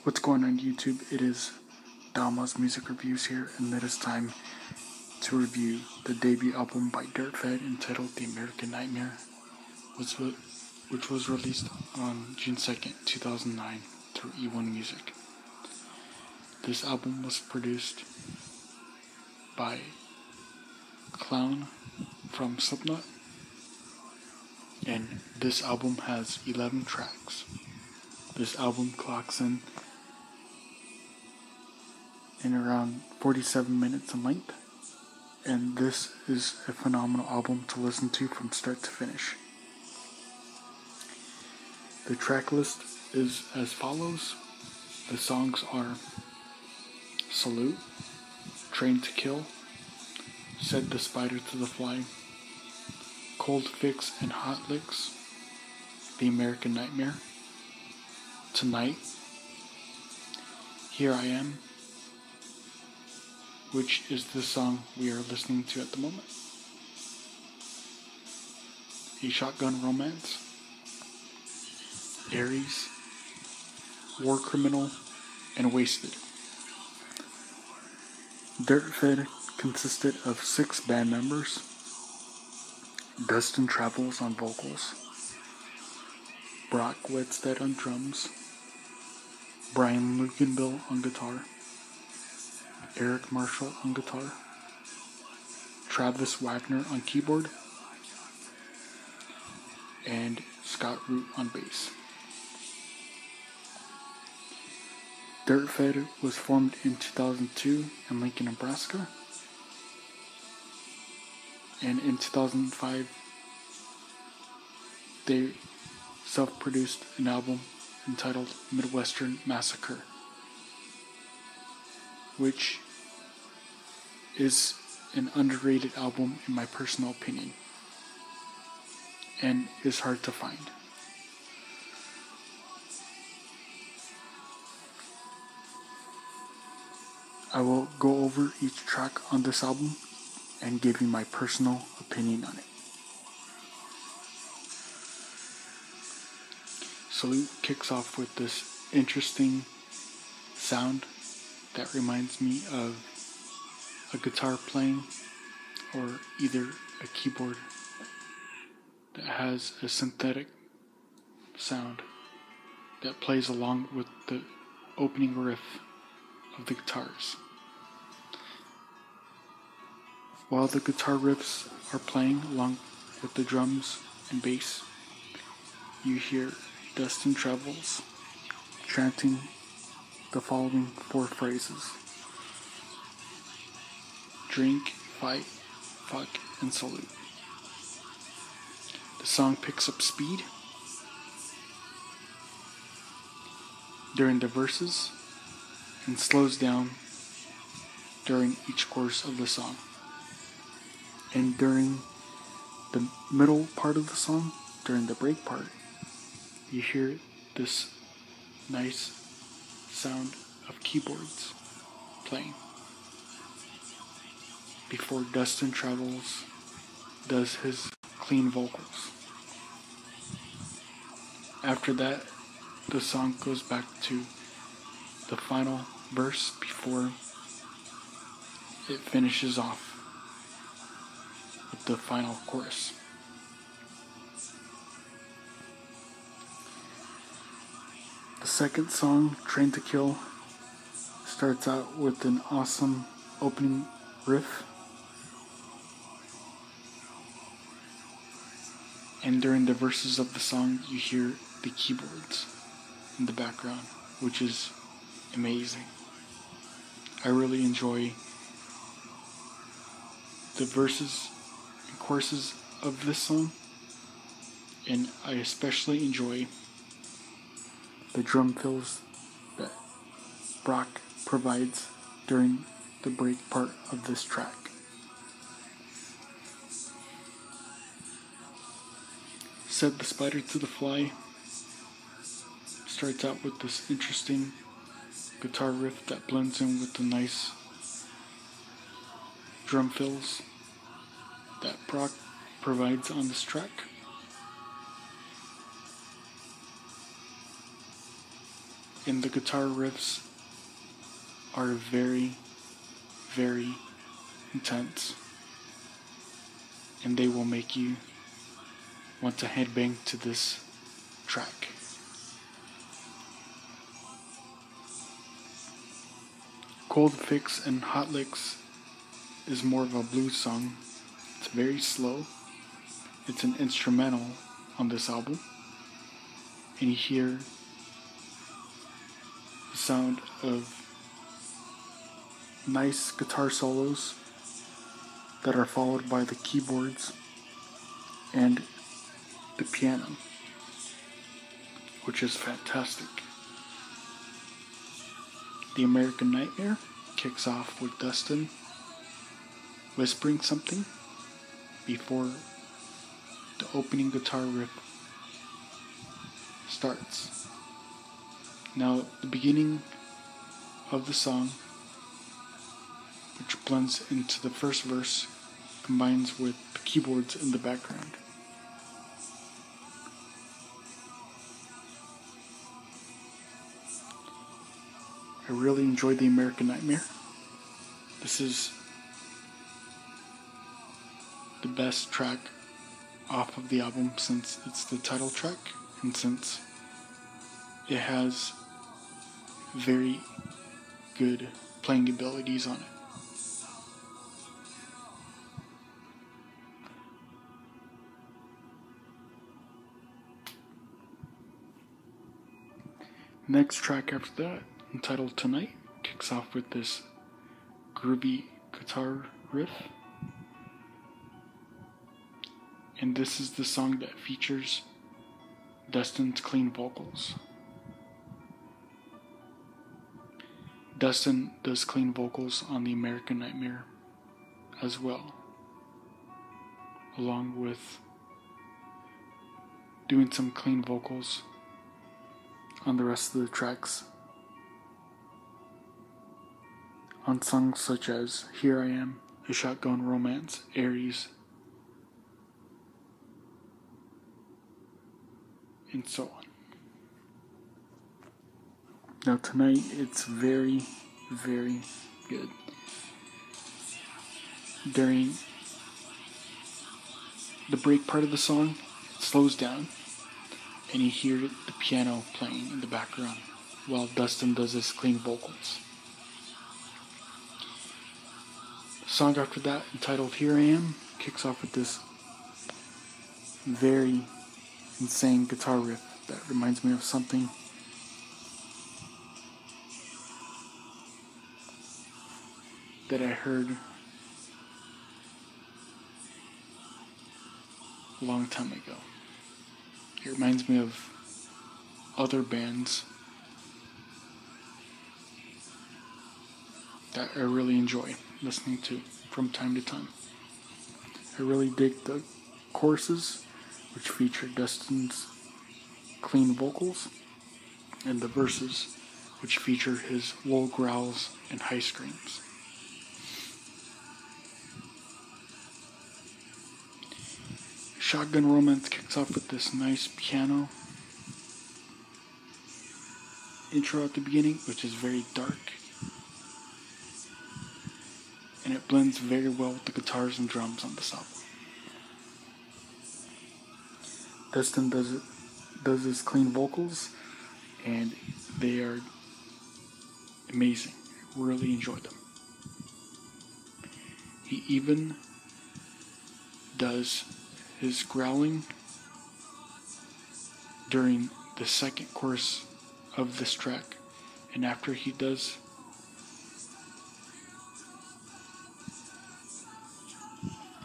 What's going on YouTube? It is Dalma's Music Reviews here, and it is time to review the debut album by Dirtfedd entitled The American Nightmare, which was released on June 2nd, 2009 through E1 Music. This album was produced by Clown from Slipknot, and this album has 11 tracks. This album clocks in around 47 minutes in length, and this is a phenomenal album to listen to from start to finish. The track list is as follows. The songs are Salute, Train to Kill, Set the Spider to the Fly, Cold Fix and Hot Licks, The American Nightmare, Tonight, Here I Am, which is the song we are listening to at the moment, A Shotgun Romance, Aries, War Criminal, and Wasted. Dirtfedd consisted of 6 band members: Dustin Travels on vocals, Brock Wedstead on drums, Brian Lukenbill on guitar, Eric Marshall on guitar, Travis Wagner on keyboard, and Scott Root on bass. Dirtfedd was formed in 2002 in Lincoln, Nebraska, and in 2005 they self-produced an album entitled Midwestern Massacre, which is an underrated album in my personal opinion, and is hard to find. I will go over each track on this album and give you my personal opinion on it. Salute kicks off with this interesting sound that reminds me of a guitar playing or either a keyboard that has a synthetic sound that plays along with the opening riff of the guitars. While the guitar riffs are playing along with the drums and bass, you hear Dustin Travels chanting the following 4 phrases: drink, fight, fuck, and salute. The song picks up speed during the verses and slows down during each chorus of the song. And during the middle part of the song, during the break part, you hear this nice sound of keyboards playing before Dustin Travels does his clean vocals. After that, the song goes back to the final verse before it finishes off with the final chorus. The second song, Train to Kill, starts out with an awesome opening riff, and during the verses of the song you hear the keyboards in the background, which is amazing. I really enjoy the verses and choruses of this song, and I especially enjoy the drum fills that Brock provides during the break part of this track. Set the Spider to the Fly starts out with this interesting guitar riff that blends in with the nice drum fills that Brock provides on this track. and the guitar riffs are very, very intense, and they will make you want to headbang to this track. Cold Fix and Hot Licks is more of a blues song. It's very slow. It's an instrumental on this album, and you hear the sound of nice guitar solos that are followed by the keyboards and the piano, which is fantastic. The American Nightmare kicks off with Dustin whispering something before the opening guitar riff starts. Now, the beginning of the song, which blends into the first verse, combines with the keyboards in the background. I really enjoyed The American Nightmare. This is the best track off of the album since it's the title track and since it has very good playing abilities on it. Next track after that, entitled Tonight, kicks off with this groovy guitar riff. And this is the song that features Dustin's clean vocals. Dustin does clean vocals on The American Nightmare as well, along with doing some clean vocals on the rest of the tracks on songs such as Here I Am, A Shotgun Romance, Aries, and so on. Now tonight, it's very, very good. During the break part of the song, it slows down, and you hear the piano playing in the background while Dustin does his clean vocals. The song after that, entitled Here I Am, kicks off with this very insane guitar riff that reminds me of something that I heard a long time ago. It reminds me of other bands that I really enjoy listening to from time to time. I really dig the choruses, which feature Dustin's clean vocals, and the verses, which feature his low growls and high screams. Shotgun Romance kicks off with this nice piano intro at the beginning, which is very dark, and it blends very well with the guitars and drums on this album. Dustin does his clean vocals, and they are amazing. I really enjoy them. He even does his growling during the second chorus of this track, and after he does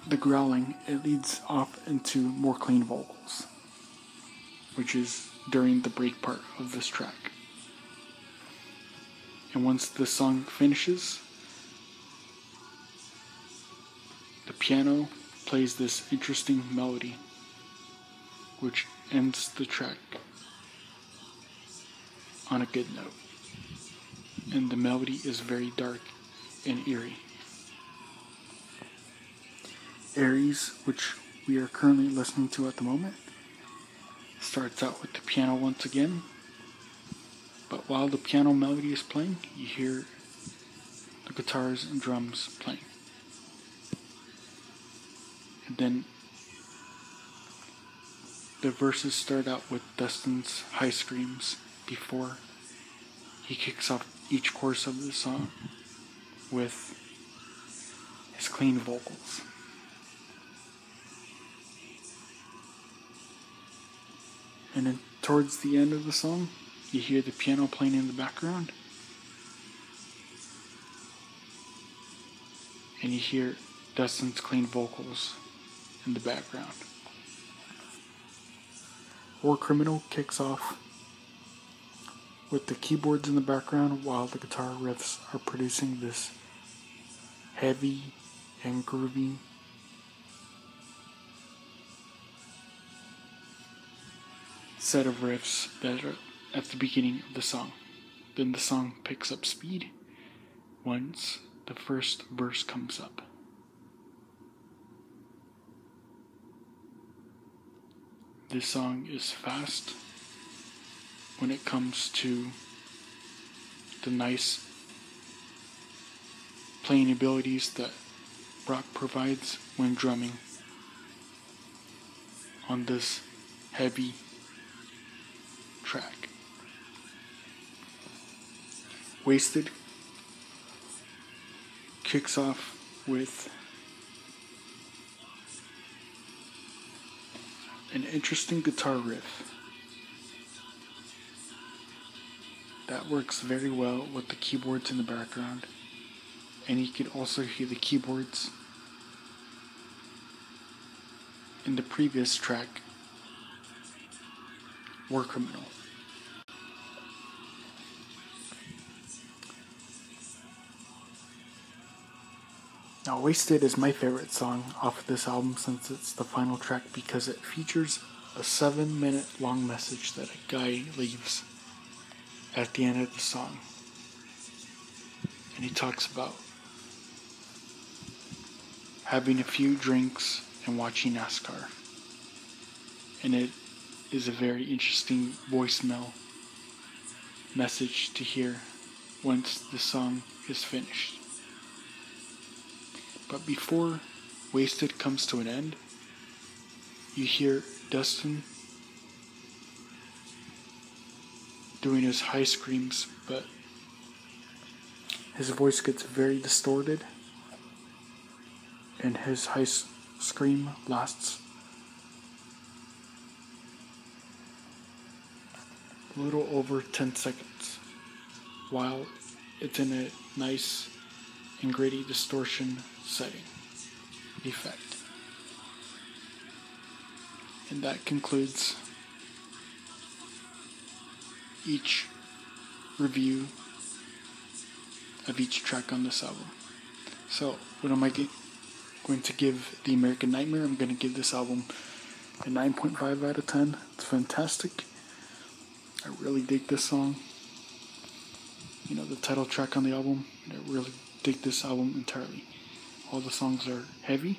the growling, it leads off into more clean vocals, which is during the break part of this track. And once the song finishes, the piano plays this interesting melody, which ends the track on a good note. And the melody is very dark and eerie. Aries, which we are currently listening to at the moment, starts out with the piano once again, But while the piano melody is playing, you hear the guitars and drums playing. And then the verses start out with Dustin's high screams before he kicks off each chorus of the song with his clean vocals. And then towards the end of the song, you hear the piano playing in the background. And you hear Dustin's clean vocals in the background. War Criminal kicks off with the keyboards in the background while the guitar riffs are producing this heavy and groovy set of riffs that are at the beginning of the song. Then the song picks up speed once the first verse comes up. This song is fast when it comes to the nice playing abilities that Brock provides when drumming on this heavy track. Wasted kicks off with an interesting guitar riff that works very well with the keyboards in the background, and you can also hear the keyboards in the previous track, War Criminal. Now, Wasted is my favorite song off of this album since it's the final track because it features a 7-minute long message that a guy leaves at the end of the song. And he talks about having a few drinks and watching NASCAR. And it is a very interesting voicemail message to hear once the song is finished. But before Wasted comes to an end, you hear Dustin doing his high screams, but his voice gets very distorted, and his high scream lasts a little over 10 seconds, while it's in a nice and gritty distortion setting effect. And that concludes each review of each track on this album. So, what am I going to give The American Nightmare? I'm going to give this album a 9.5 out of 10. It's fantastic. I really dig this song. You know, the title track on the album. I really dig this album entirely. All the songs are heavy.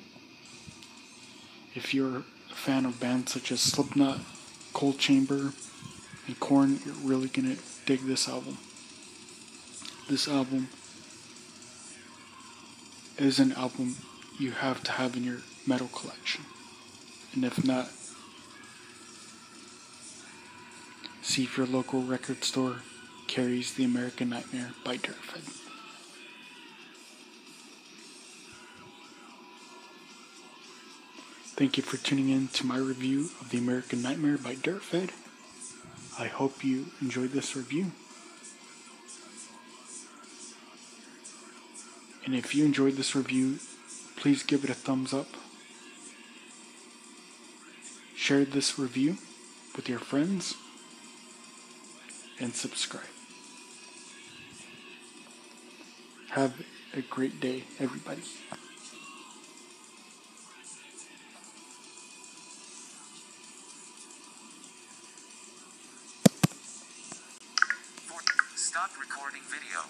If you're a fan of bands such as Slipknot, Cold Chamber, and Korn, you're really gonna dig this album. This album is an album you have to have in your metal collection. And if not, see if your local record store carries The American Nightmare by Dirtfedd. Thank you for tuning in to my review of The American Nightmare by Dirtfedd. I hope you enjoyed this review. And if you enjoyed this review, please give it a thumbs up. Share this review with your friends. And subscribe. Have a great day, everybody. Stop recording video.